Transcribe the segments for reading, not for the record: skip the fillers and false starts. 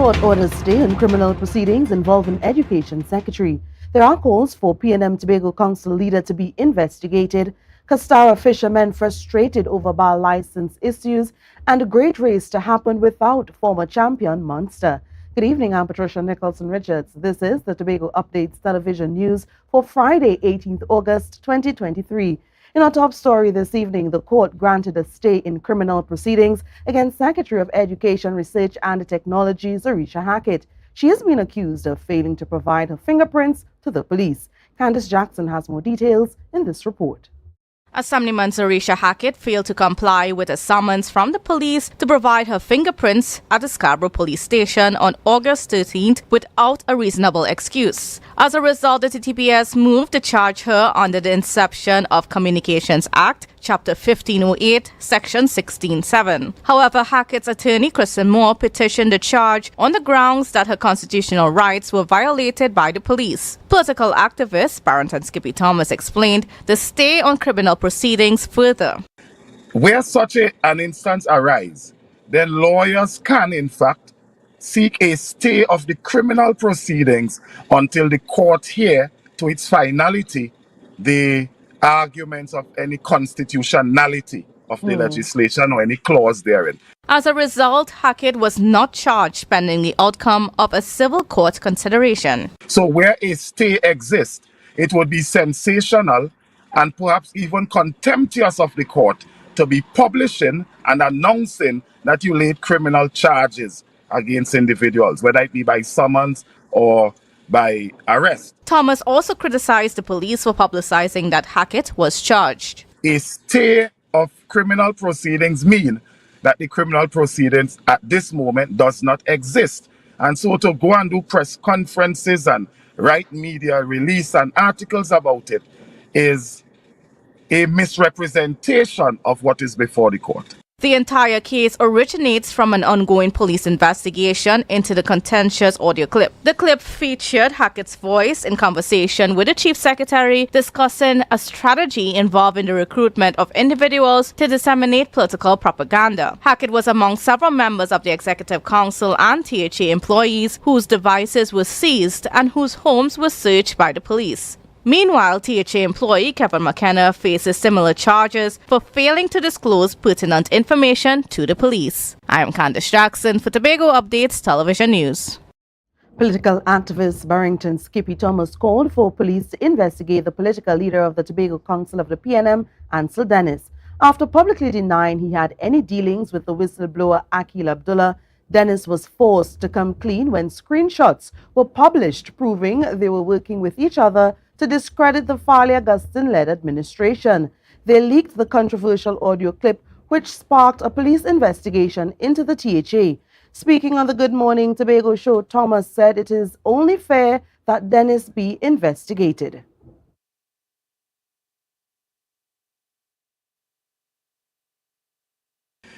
Court orders stay on criminal proceedings involving Education Secretary. There are calls for PNM Tobago Council leader to be investigated. Castara fishermen frustrated over bar license issues, and a great race to happen without former champion Munster. Good evening, I'm Patricia Nicholson-Richards. This is the Tobago Updates Television News for Friday, 18th August 2023. In our top story this evening, the court granted a stay in criminal proceedings against Secretary of Education, Research and Technology, Zarisha Hackett. She has been accused of failing to provide her fingerprints to the police. Candice Jackson has more details in this report. Assemblyman Zarisha Hackett failed to comply with a summons from the police to provide her fingerprints at the Scarborough police station on August 13th without a reasonable excuse. As a result, the TTPS moved to charge her under the Inception of Communications Act, Chapter 1508, Section 16.7. However, Hackett's attorney, Kristen Moore, petitioned the charge on the grounds that her constitutional rights were violated by the police. Political activist Barrington Skippy Thomas explained the stay on criminal proceedings further. Where such an instance arises, then lawyers can, in fact, seek a stay of the criminal proceedings until the court hear to its finality the arguments of any constitutionality of the legislation or any clause therein. As a result, Hackett was not charged pending the outcome of a civil court consideration. So where a stay exists, it would be sensational and perhaps even contemptuous of the court to be publishing and announcing that you laid criminal charges against individuals, whether it be by summons or by arrest. Thomas also criticized the police for publicizing that Hackett was charged. A stay of criminal proceedings mean that the criminal proceedings at this moment does not exist. And so to go and do press conferences and write media release and articles about it is a misrepresentation of what is before the court. The entire case originates from an ongoing police investigation into the contentious audio clip. The clip featured Hackett's voice in conversation with the Chief Secretary discussing a strategy involving the recruitment of individuals to disseminate political propaganda. Hackett was among several members of the Executive Council and THA employees whose devices were seized and whose homes were searched by the police. Meanwhile, THA employee Kevin McKenna faces similar charges for failing to disclose pertinent information to the police. I am Candice Jackson for Tobago Updates Television News. Political activist Barrington Skippy Thomas called for police to investigate the political leader of the Tobago Council of the PNM, Ansel Dennis. After publicly denying he had any dealings with the whistleblower Akil Abdullah, Dennis was forced to come clean when screenshots were published proving they were working with each other to discredit the Farley Augustine-led administration. They leaked the controversial audio clip, which sparked a police investigation into the THA. Speaking on the Good Morning Tobago show, Thomas said it is only fair that Dennis be investigated.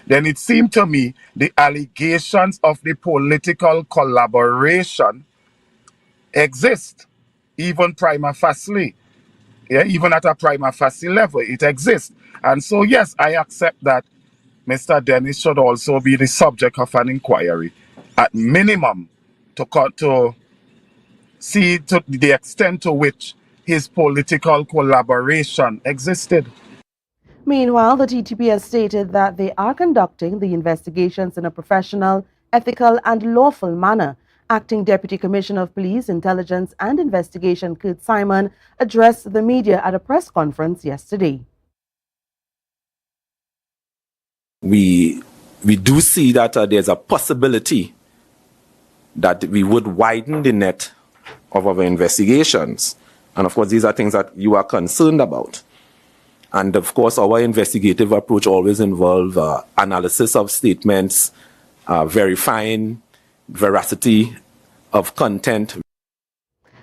Then it seemed to me the allegations of the political collaboration exist, even prima facie. Yeah, even at a prima facie level, it exists. And so, yes, I accept that Mr. Dennis should also be the subject of an inquiry, at minimum, to see to the extent to which his political collaboration existed. Meanwhile, the TTPS stated that they are conducting the investigations in a professional, ethical and lawful manner. Acting Deputy Commissioner of Police, Intelligence and Investigation Kurt Simon addressed the media at a press conference yesterday. We do see that there's a possibility that we would widen the net of our investigations. And of course, these are things that you are concerned about. And of course, our investigative approach always involves analysis of statements, verifying veracity of content.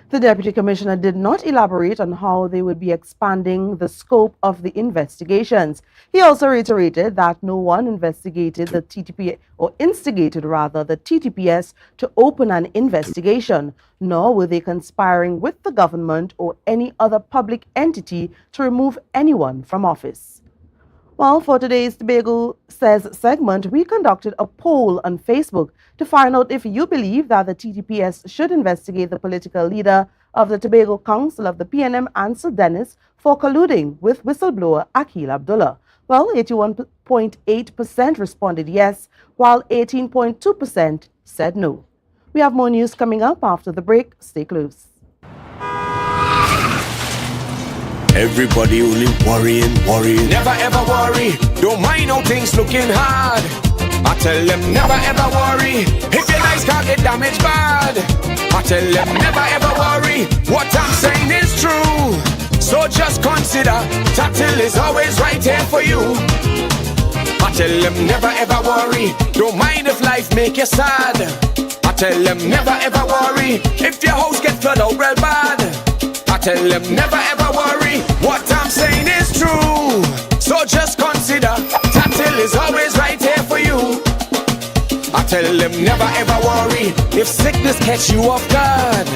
The Deputy Commissioner did not elaborate on how they would be expanding the scope of the investigations. He also reiterated that no one investigated the TTPS, or instigated rather, the TTPS to open an investigation, nor were they conspiring with the government or any other public entity to remove anyone from office. Well, for today's Tobago Says segment, we conducted a poll on Facebook to find out if you believe that the TTPS should investigate the political leader of the Tobago Council of the PNM, Ansel Dennis, for colluding with whistleblower Akil Abdullah. Well, 81.8% responded yes, while 18.2% said no. We have more news coming up after the break. Stay close. Everybody only worrying. Never ever worry. Don't mind how things looking hard. I tell them never ever worry. If your life can't get damaged bad. I tell them never ever worry. What I'm saying is true. So just consider Tatil is always right here for you. I tell them never ever worry. Don't mind if life make you sad. I tell them never ever worry. If your house get flooded out real bad. I tell them never ever worry. What I'm saying is true. So just consider Tatil is always right here for you. I tell them never ever worry. If sickness catch you off guard.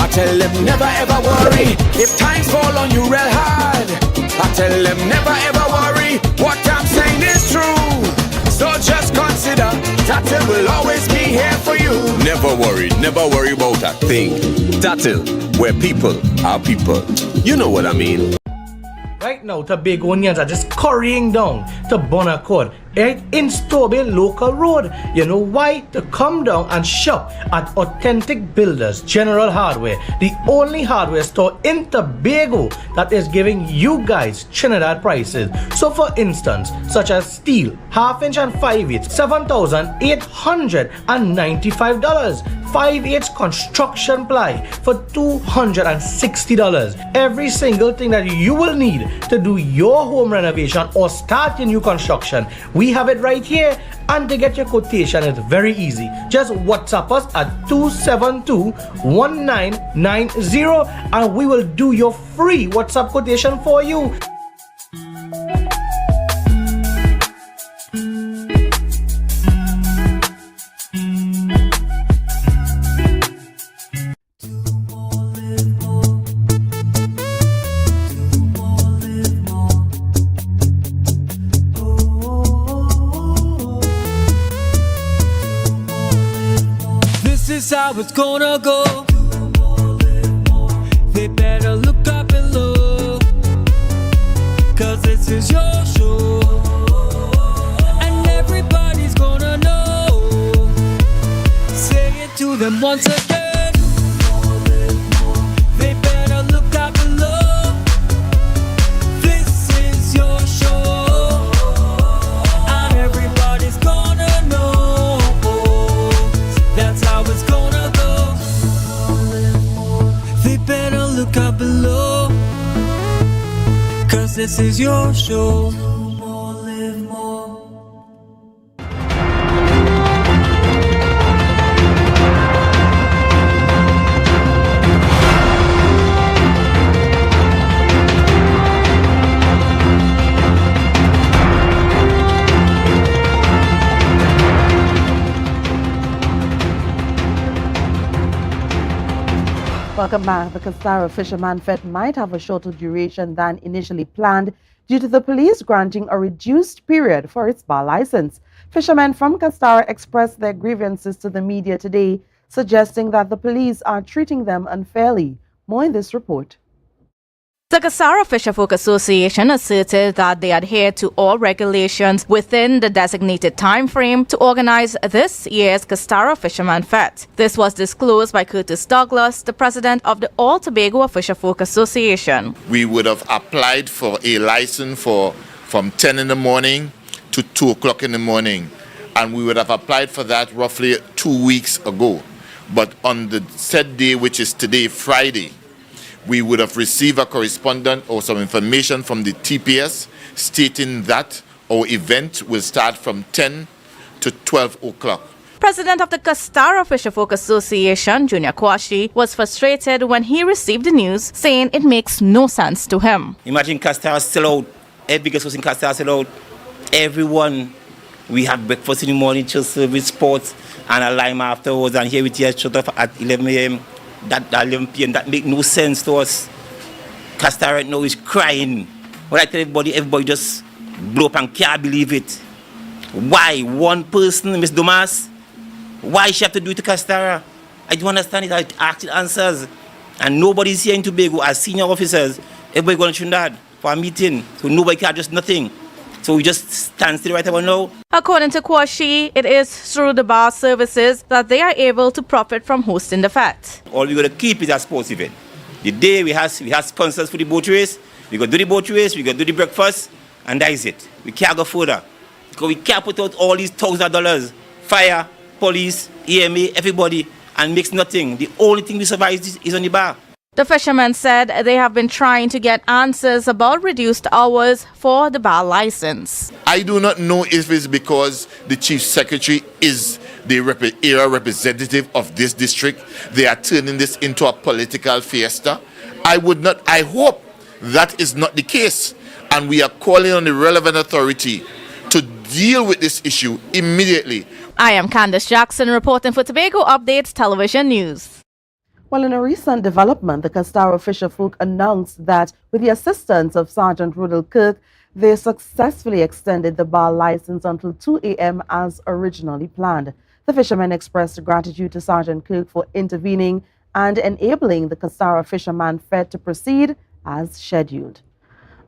I tell them never ever worry. If times fall on you real hard. I tell them never ever worry. What I'm saying is true. So just consider Tatil will always be here for you. Never worry about a thing. Tatil, where people are people. You know what I mean. Right now, Tobagonians are just currying down to Bonaccord, right in Stobie local road. You know why? To come down and shop at Authentic Builders General Hardware, the only hardware store in Tobago that is giving you guys Trinidad prices. So for instance, such as steel, 1/2 inch and 5/8, $7,895. 5/8 construction ply for $260. Every single thing that you will need to do your home renovation or start your new construction, we have it right here. And to get your quotation, it's very easy. Just WhatsApp us at 272-1990 and we will do your free WhatsApp quotation for you. This is how it's gonna go. They better look up below, 'cause this is your show. And everybody's gonna know. Say it to them once again. They better look up below. This is your show. And everybody's gonna know. That's how it's gonna go. They better look up below, 'cause this is your show. Live more. Welcome back. The Castara Fisherman Fete might have a shorter duration than initially planned due to the police granting a reduced period for its bar license. Fishermen from Castara expressed their grievances to the media today, suggesting that the police are treating them unfairly. More in this report. The Castara Fisherfolk Association asserted that they adhere to all regulations within the designated time frame to organize this year's Castara Fisherman Fete. This was disclosed by Curtis Douglas, the president of the All Tobago Fisherfolk Association. We would have applied for a license from 10 in the morning to 2 o'clock in the morning, and we would have applied for that roughly 2 weeks ago. But on the said day, which is today, Friday, we would have received a correspondence or some information from the TPS stating that our event will start from 10 to 12 o'clock. President of the Castara Fisherfolk Association, Junior Kwashi, was frustrated when he received the news, saying it makes no sense to him. Imagine Castara sell out. Every guest was in Castara sell out. Everyone. We have breakfast in the morning, chill service, sports, and a lime afterwards, and here we just shut off at 11 a.m. That 11 p.m. That make no sense to us. Castara right now is crying. What I tell everybody just blow up and can't believe it. Why one person, Miss Dumas? Why she have to do it to Castara? I don't understand it. I asked answers. And nobody's here in Tobago as senior officers. Everybody going to Trinidad for a meeting. So nobody can address nothing. So we just stand still right about now. According to Kwashi, it is through the bar services that they are able to profit from hosting the fete. All we're going to keep is a sports event. The day we have sponsors for the boat race, we're going to do the boat race, we're going to do the breakfast, and that is it. We can't go further. Because we can't put out all these $1,000. Fire, police, EMA, everybody, and mix nothing. The only thing we survive is on the bar. The fishermen said they have been trying to get answers about reduced hours for the bar license. I do not know if it's because the chief secretary is the area representative of this district. They are turning this into a political fiesta. I hope that is not the case. And we are calling on the relevant authority to deal with this issue immediately. I am Candace Jackson reporting for Tobago Updates Television News. Well, in a recent development, the Castara Fisher Folk announced that with the assistance of Sergeant Rudel Kirk, they successfully extended the bar license until 2 a.m. as originally planned. The fishermen expressed gratitude to Sergeant Kirk for intervening and enabling the Castara Fisherman Fete to proceed as scheduled.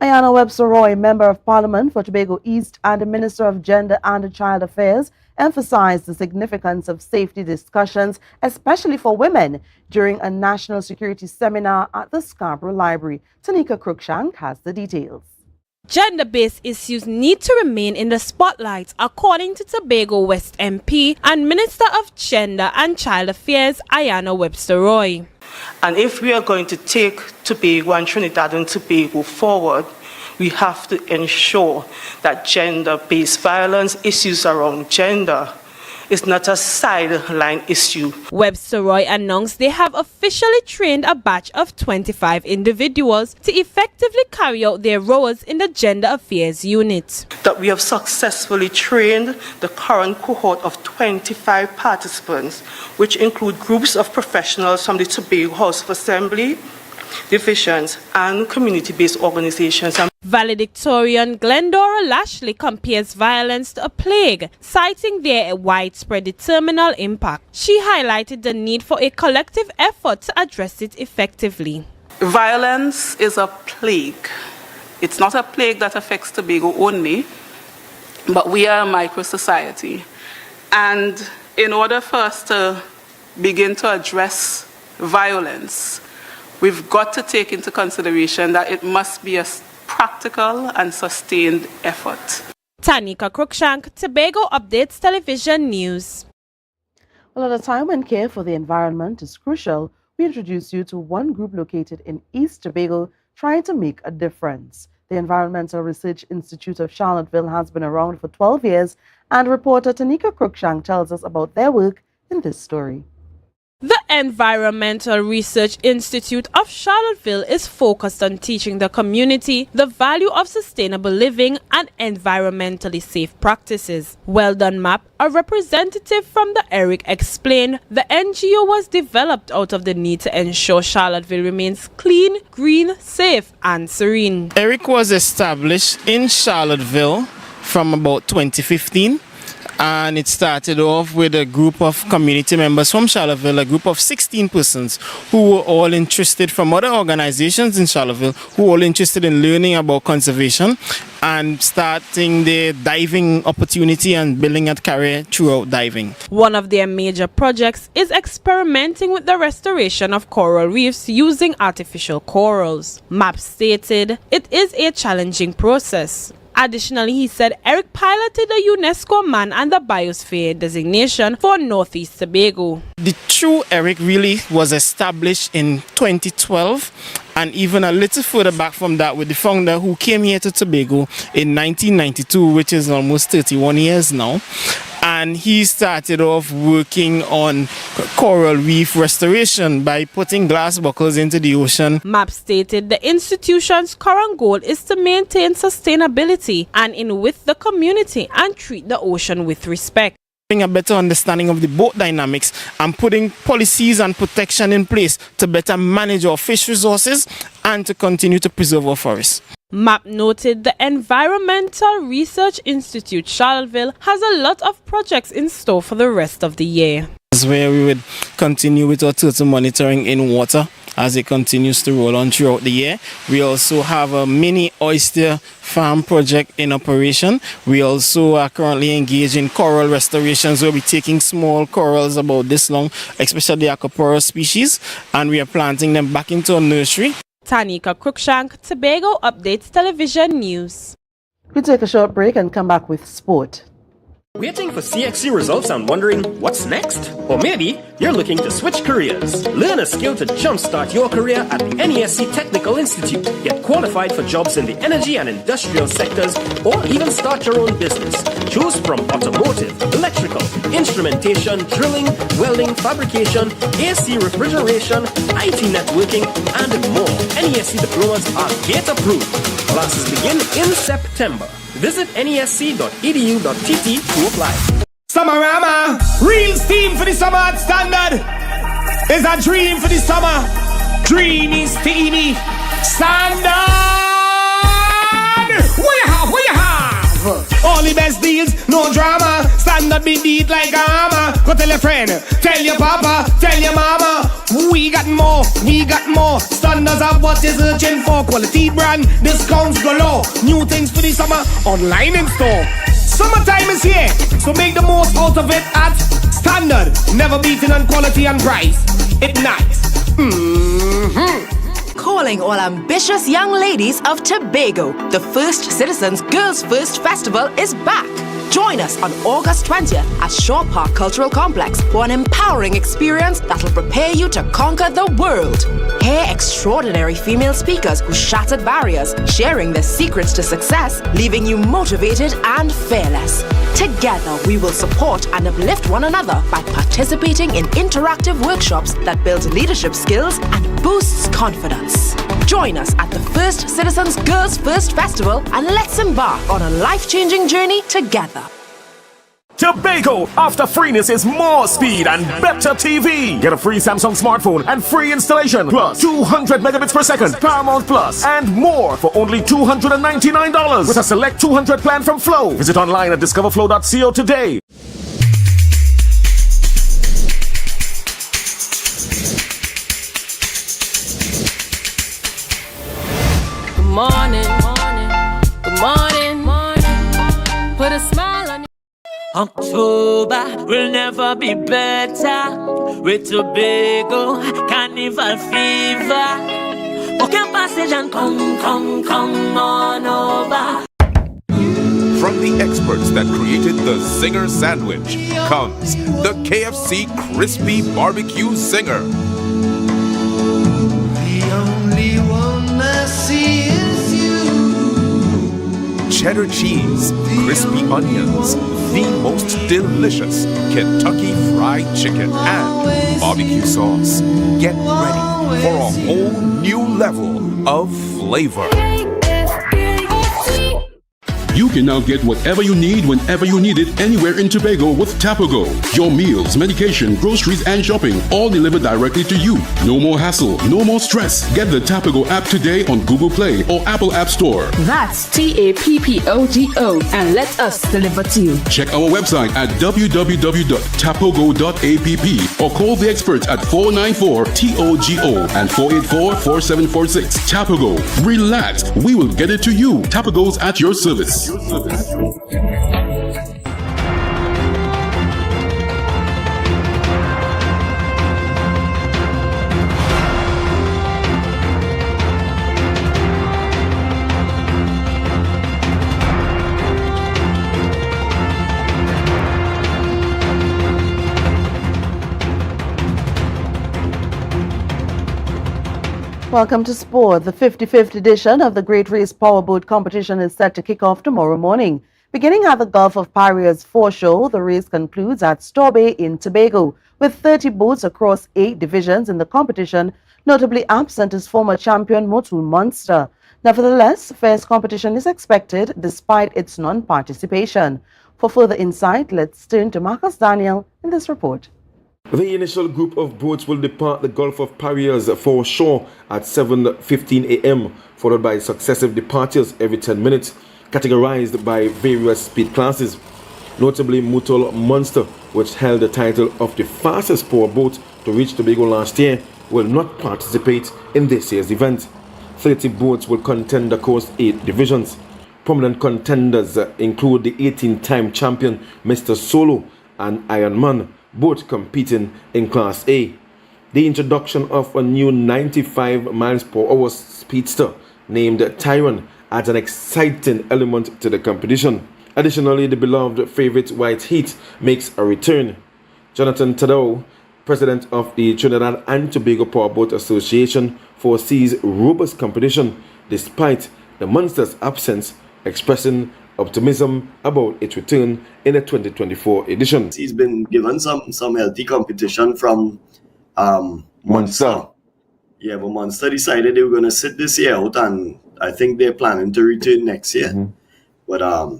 Ayana Webster-Roy, Member of Parliament for Tobago East and Minister of Gender and Child Affairs, emphasized the significance of safety discussions, especially for women, during a national security seminar at the Scarborough Library. Tanika Cruikshank has the details. Gender-based issues need to remain in the spotlight, according to Tobago West MP and Minister of Gender and Child Affairs, Ayana Webster-Roy. And if we are going to take Tobago and Trinidad and Tobago forward, we have to ensure that gender-based violence, issues around gender, is not a sideline issue. Webster-Roy announced they have officially trained a batch of 25 individuals to effectively carry out their roles in the Gender Affairs Unit. That we have successfully trained the current cohort of 25 participants, which include groups of professionals from the Tobago House of Assembly, divisions, and community-based organizations. Valedictorian Glendora Lashley compares violence to a plague, citing their widespread terminal impact. She highlighted the need for a collective effort to address it effectively. Violence is a plague. It's not a plague that affects Tobago only, but we are a micro-society. And in order for us to begin to address violence, we've got to take into consideration that it must be a practical and sustained effort. Tanika Cruikshank, Tobago Updates Television News. Well, at a time when care for the environment is crucial, we introduce you to one group located in East Tobago trying to make a difference. The Environmental Research Institute of Charlottesville has been around for 12 years, and reporter Tanika Cruikshank tells us about their work in this story. The Environmental Research Institute of Charlottesville is focused on teaching the community the value of sustainable living and environmentally safe practices. Well done, MAP, a representative from the ERIC, explained the NGO was developed out of the need to ensure Charlottesville remains clean, green, safe, and serene. ERIC was established in Charlottesville from about 2015. And it started off with a group of community members from Charlottesville, a group of 16 persons who were all interested from other organizations in Charlottesville, who were all interested in learning about conservation and starting their diving opportunity and building a career throughout diving. One of their major projects is experimenting with the restoration of coral reefs using artificial corals. MAP stated it is a challenging process. Additionally, he said ERIC piloted the UNESCO Man and the Biosphere designation for Northeast Tobago. The true ERIC really was established in 2012, and even a little further back from that with the founder who came here to Tobago in 1992, which is almost 31 years now. And he started off working on coral reef restoration by putting glass buckles into the ocean. MAP stated the institution's current goal is to maintain sustainability and in with the community and treat the ocean with respect. Having a better understanding of the boat dynamics and putting policies and protection in place to better manage our fish resources and to continue to preserve our forests. MAP noted the Environmental Research Institute Charlottesville has a lot of projects in store for the rest of the year. This is where we would continue with our turtle monitoring in water as it continues to roll on throughout the year. We also have a mini oyster farm project in operation. We also are currently engaged in coral restorations where we're taking small corals about this long, especially the acropora species, and we are planting them back into a nursery. Tanika Cruikshank, Tobago Updates Television News. We take a short break and come back with sport. Waiting for CXC results and wondering what's next? Or maybe you're looking to switch careers. Learn a skill to jumpstart your career at the NESC Technical Institute. Get qualified for jobs in the energy and industrial sectors, or even start your own business. Choose from automotive, electrical, instrumentation, drilling, welding, fabrication, AC refrigeration, IT networking, and more. NESC diplomas are gate approved. Classes begin in September. Visit nesc.edu.tt to apply. Summerama, real steam for the summer at standard. Is a dream for the summer. Dreamy, steamy, standard. What you have? What you have? All the best deals, no drama. Standard be beat like a hammer. Go tell your friend, tell your papa, tell your mama. We got more, we got more. Standards of what is searching for. Quality brand, discounts galore. New things for the summer, online in store. Summertime is here, so make the most out of it at Standard. Never beaten on quality and price. It's nice. Calling all ambitious young ladies of Tobago, the First Citizens Girls First Festival is back. Join us on August 20th at Shaw Park Cultural Complex for an empowering experience that'll prepare you to conquer the world. Hear extraordinary female speakers who shattered barriers, sharing their secrets to success, leaving you motivated and fearless. Together, we will support and uplift one another by participating in interactive workshops that build leadership skills and boosts confidence. Join us at the First Citizens Girls First Festival and let's embark on a life-changing journey together. Tobago, after freeness is more speed and better TV. Get a free Samsung smartphone and free installation, plus 200 megabits per second, Paramount Plus, and more for only $299 with a select 200 plan from Flow. Visit online at discoverflow.co today. Good morning, good morning, put a smile on. October will never be better with Tobago Carnival fever. Okay, passage and come on over. From the experts that created the Zinger sandwich comes the KFC Crispy Barbecue Zinger. The only one I see is you. Cheddar cheese, crispy onions, the most delicious Kentucky Fried Chicken, and barbecue sauce. Get ready for a whole new level of flavor. You can now get whatever you need whenever you need it anywhere in Tobago with Tobago. Your meals, medication, groceries, and shopping all delivered directly to you. No more hassle, no more stress. Get the Tobago app today on Google Play or Apple App Store. That's TAPPOGO and let us deliver to you. Check our website at www.tapogo.app or call the experts at 494-TOGO and 484-4746. Tobago. Relax. We will get it to you. Tobago's at your service. Welcome to Sport. The 55th edition of the Great Race Powerboat competition is set to kick off tomorrow morning. Beginning at the Gulf of Paria's foreshore, the race concludes at Torbay in Tobago, with 30 boats across 8 divisions in the competition. Notably absent is former champion Motul Monster. Nevertheless, fierce competition is expected despite its non-participation. For further insight, let's turn to Marcus Daniel in this report. The initial group of boats will depart the Gulf of Paris for shore at 7:15 a.m., followed by successive departures every 10 minutes, categorized by various speed classes. Notably, Mutual Monster, which held the title of the fastest powerboat to reach Tobago last year, will not participate in this year's event. 30 boats will contend across 8 divisions. Prominent contenders include the 18-time champion Mr. Solo and Ironman, both competing in Class A. The introduction of a new 95 miles per hour speedster named Tyron adds an exciting element to the competition. Additionally, the beloved favorite White Heat makes a return. Jonathan Tadao, president of the Trinidad and Tobago Powerboat Association, foresees robust competition despite the Monster's absence, expressing optimism about its return in the 2024 edition. He's been given some healthy competition from Monster. Yeah, but Monster decided they were going to sit this year out, and I think they're planning to return next year. But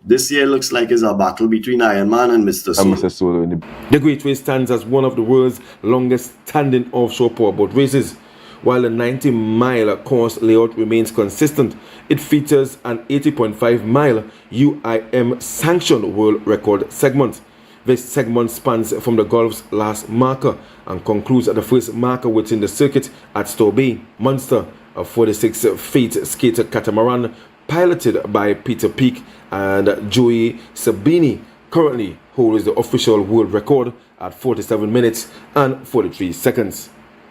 this year looks like it's a battle between Ironman and Mr. Solo. The Great Race stands as one of the world's longest standing offshore powerboat races. While the 90-mile course layout remains consistent, it features an 80.5-mile UIM-sanctioned world record segment. This segment spans from the Gulf's last marker and concludes at the first marker within the circuit at Store Bay. Monster, a 46-feet skater catamaran piloted by Peter Peak and Joey Sabini, currently holds the official world record at 47 minutes and 43 seconds.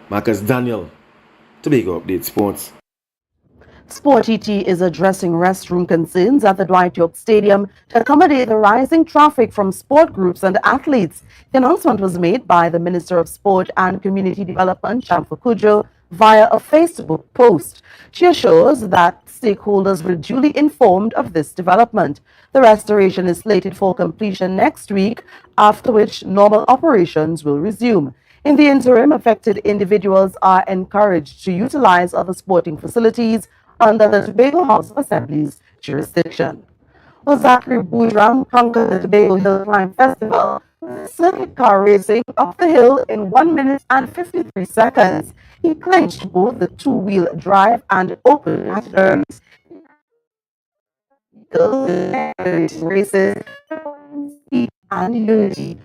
Marcus Daniel, Tobago Update Sports. Sport ET is addressing restroom concerns at the Dwight York Stadium to accommodate the rising traffic from sport groups and athletes. The announcement was made by the Minister of Sport and Community Development, Shamfa Kudjo, via a Facebook post. She assures that stakeholders were duly informed of this development. The restoration is slated for completion next week, after which normal operations will resume. In the interim, affected individuals are encouraged to utilize other sporting facilities under the Tobago House of Assembly's jurisdiction. Well, Zachary Boudram conquered the Tobago Hill Climb Festival with circuit car racing up the hill in 1 minute and 53 seconds. He clinched both the two-wheel drive and open categories. Races, speed and unity.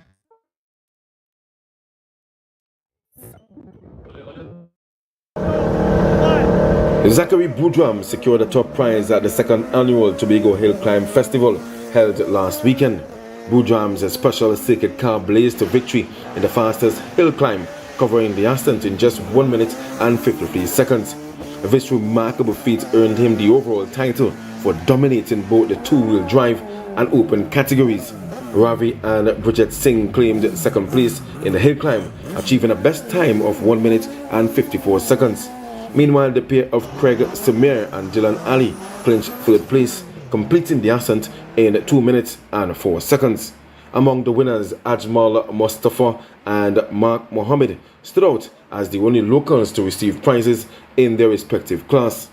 Zachary Boudram secured the top prize at the second annual Tobago Hill Climb Festival held last weekend. Boudram's special circuit car blazed to victory in the fastest hill climb, covering the ascent in just 1 minute and 53 seconds. This remarkable feat earned him the overall title for dominating both the two-wheel drive and open categories. Ravi and Bridget Singh claimed second place in the hill climb, achieving a best time of 1 minute and 54 seconds. Meanwhile, the pair of Craig Samir and Dylan Ali clinched third place, completing the ascent in 2 minutes and 4 seconds. Among the winners, Ajmal Mustafa and Mark Mohammed stood out as the only locals to receive prizes in their respective class.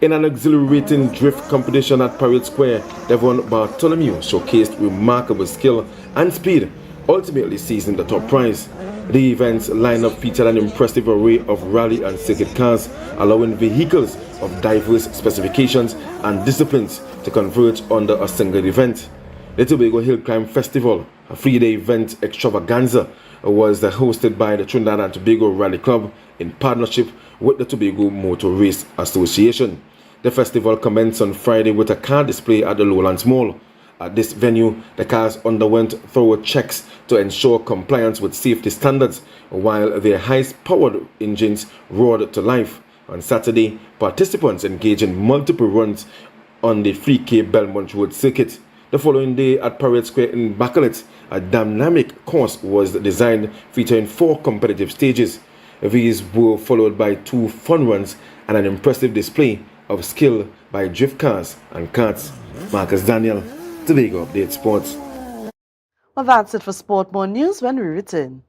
In an exhilarating drift competition at Parade Square, Devon Bartholomew showcased remarkable skill and speed, ultimately seizing the top prize. The event's lineup featured an impressive array of rally and circuit cars, allowing vehicles of diverse specifications and disciplines to converge under a single event. The Tobago Hill Climb Festival, a 3-day event extravaganza, was hosted by the Trinidad and Tobago Rally Club in partnership with the Tobago Motor Race Association. The festival commenced on Friday with a car display at the Lowlands Mall. At this venue, the cars underwent thorough checks to ensure compliance with safety standards, while their highest-powered engines roared to life. On Saturday, participants engaged in multiple runs on the 3K Belmont Road circuit. The following day at Parade Square in Bacalet, a dynamic course was designed featuring 4 competitive stages. These were followed by 2 fun runs and an impressive display of skill by drift cars and karts. Marcus Daniel, Tobago Update Sports. Well, that's it for Sport. More news when we return.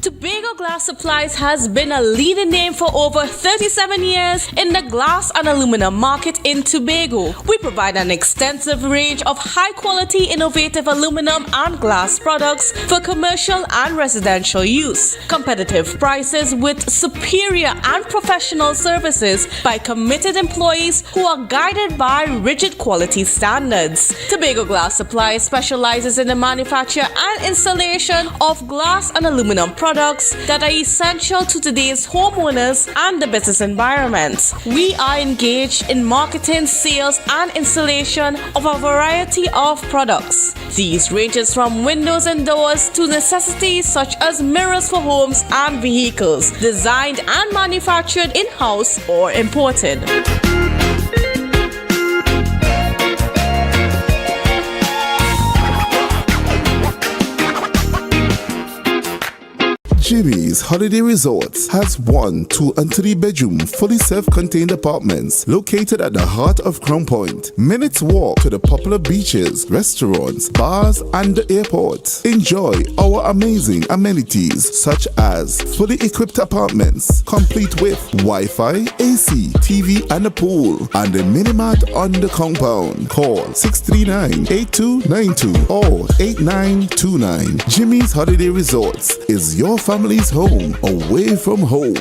Tobago Glass Supplies has been a leading name for over 37 years in the glass and aluminum market in Tobago. We provide an extensive range of high-quality, innovative aluminum and glass products for commercial and residential use. Competitive prices with superior and professional services by committed employees who are guided by rigid quality standards. Tobago Glass Supplies specializes in the manufacture and installation of glass and aluminum products that are essential to today's homeowners and the business environment. We are engaged in marketing, sales, and installation of a variety of products. These ranges from windows and doors to necessities such as mirrors for homes and vehicles, designed and manufactured in-house or imported. Jimmy's Holiday Resorts has 1, 2, and 3 bedroom fully self-contained apartments located at the heart of Crown Point. Minutes walk to the popular beaches, restaurants, bars, and the airport. Enjoy our amazing amenities such as fully equipped apartments complete with Wi-Fi, AC, TV, and a pool, and a mini-mart on the compound. Call 639-8292 or 8929. Jimmy's Holiday Resorts is your family's home away from home.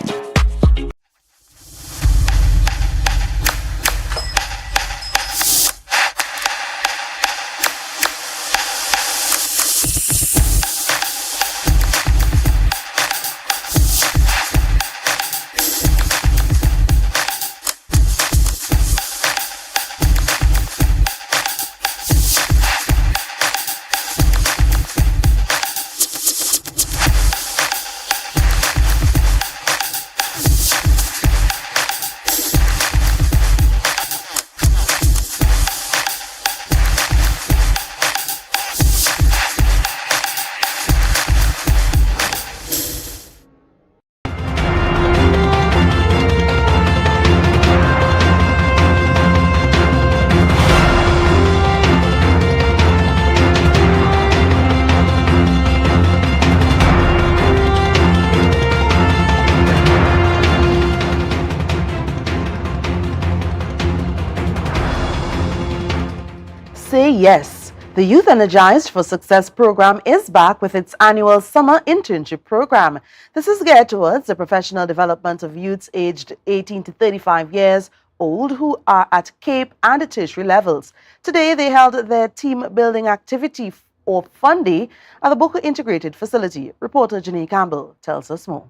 Say yes. The Youth Energized for Success program is back with its annual summer internship program. This is geared towards the professional development of youths aged 18 to 35 years old who are at Cape and tertiary levels. Today, they held their team building activity or Fun Day at the Boko Integrated Facility. Reporter Janine Campbell tells us more.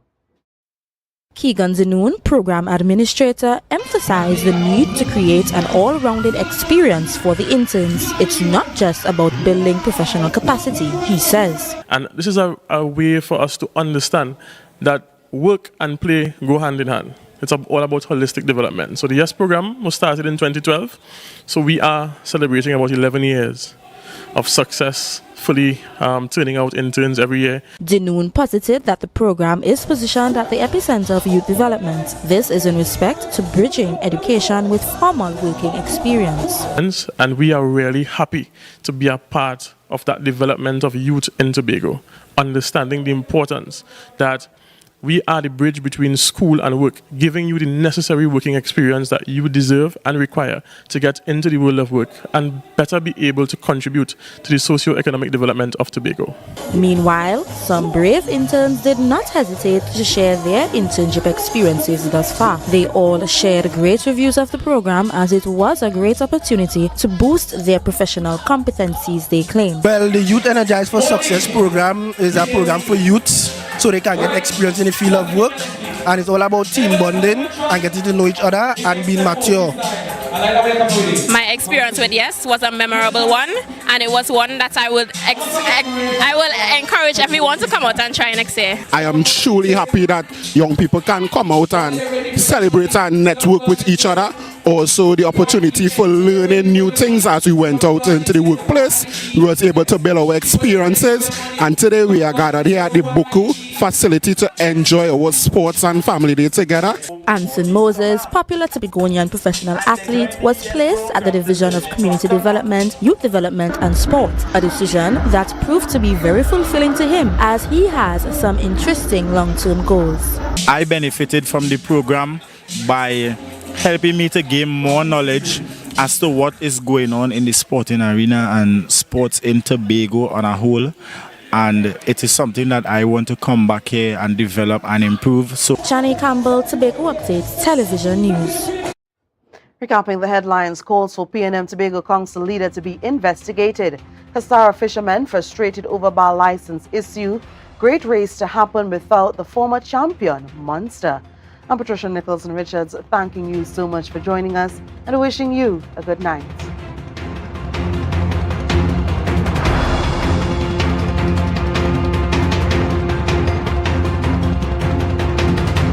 Keegan Zanoon, program administrator, emphasized the need to create an all-rounded experience for the interns. It's not just about building professional capacity, he says. And this is a way for us to understand that work and play go hand in hand. It's all about holistic development. So the YES program was started in 2012. So we are celebrating about 11 years of success, fully turning out interns every year. Dinoon posited that the program is positioned at the epicenter of youth development. This is in respect to bridging education with formal working experience. And we are really happy to be a part of that development of youth in Tobago, understanding the importance that we are the bridge between school and work, giving you the necessary working experience that you deserve and require to get into the world of work and better be able to contribute to the socio-economic development of Tobago. Meanwhile, some brave interns did not hesitate to share their internship experiences thus far. They all shared great reviews of the program as it was a great opportunity to boost their professional competencies, they claim. Well, the Youth Energized for Success program is a program for youths so they can get experience in the field of work, and it's all about team bonding and getting to know each other and being mature. My experience with YES was a memorable one, and it was one that I will encourage everyone to come out and try next year. I am truly happy that young people can come out and celebrate and network with each other. Also the opportunity for learning new things as we went out into the workplace. We was able to build our experiences, and today we are gathered here at the Boko facility to enjoy our sports and family day together. Anson Moses, popular Tobagonian professional athlete, was placed at the Division of Community Development, Youth Development and Sport, a decision that proved to be very fulfilling to him as he has some interesting long-term goals. I benefited from the program by helping me to gain more knowledge as to what is going on in the sporting arena and sports in Tobago on a whole. And it is something that I want to come back here and develop and improve. So, Shani Campbell, Tobago Updates, Television News. Recapping the headlines, calls for PNM Tobago Council leader to be investigated. Castara fishermen frustrated over bar license issue. Great race to happen without the former champion, Monster. I'm Patricia Nicholson Richards, thanking you so much for joining us and wishing you a good night.